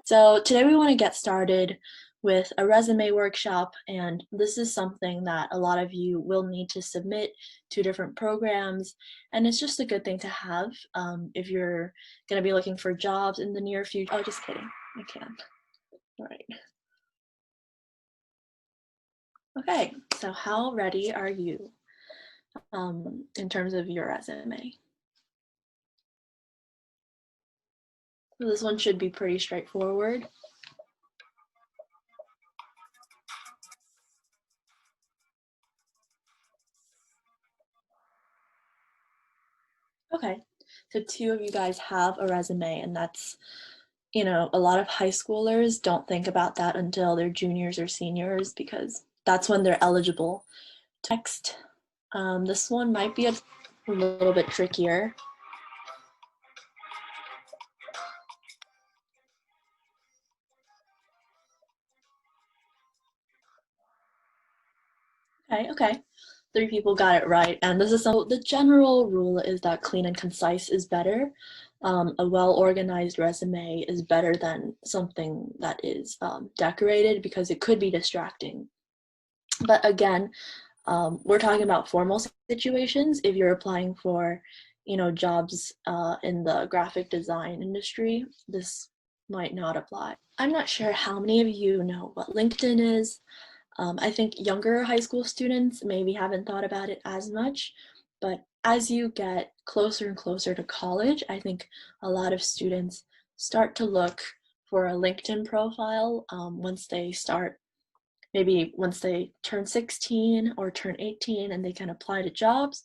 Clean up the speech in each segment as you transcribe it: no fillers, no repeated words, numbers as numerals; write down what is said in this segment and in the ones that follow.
So today we want to get started with a resume workshop, and this is something that a lot of you will need to submit to different programs, and it's just a good thing to have if you're going to be looking for jobs in the near future. Oh, just kidding. I can. All right. Okay, so how ready are you in terms of your resume? So this one should be pretty straightforward. Okay, so two of you guys have a resume, and that's, a lot of high schoolers don't think about that until they're juniors or seniors because that's when they're eligible. Next, this one might be a little bit trickier. Okay. Three people got it right. And this is the general rule is that clean and concise is better. A well-organized resume is better than something that is decorated because it could be distracting. But again, we're talking about formal situations. If you're applying for, jobs in the graphic design industry, this might not apply. I'm not sure how many of you know what LinkedIn is. I think younger high school students maybe haven't thought about it as much, but as you get closer and closer to college, I think a lot of students start to look for a LinkedIn profile maybe once they turn 16 or turn 18 and they can apply to jobs.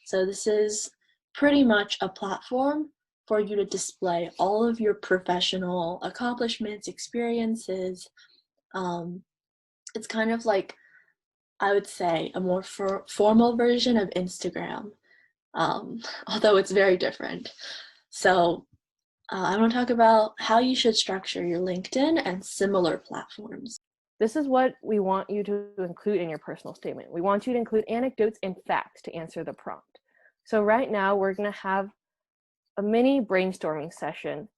So this is pretty much a platform for you to display all of your professional accomplishments, experiences. It's kind of like, I would say, a more formal version of Instagram, although it's very different. So I want to talk about how you should structure your LinkedIn and similar platforms. This is what we want you to include in your personal statement. We want you to include anecdotes and facts to answer the prompt. So right now we're going to have a mini brainstorming session.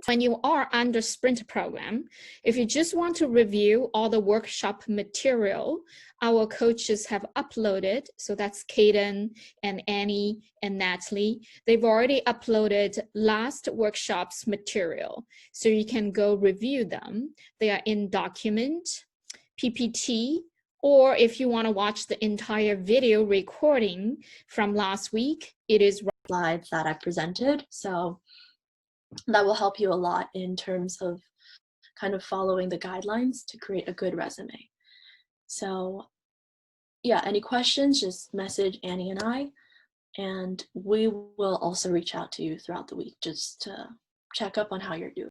When you are under sprint program, if you just want to review all the workshop material our coaches have uploaded, so that's Kaden and Annie and Natalie, they've already uploaded last workshop's material, so you can go review them. They are in document, PPT, or if you want to watch the entire video recording from last week, it is slides that I presented. So that will help you a lot in terms of kind of following the guidelines to create a good resume. So yeah, any questions, just message Annie and I, and we will also reach out to you throughout the week just to check up on how you're doing.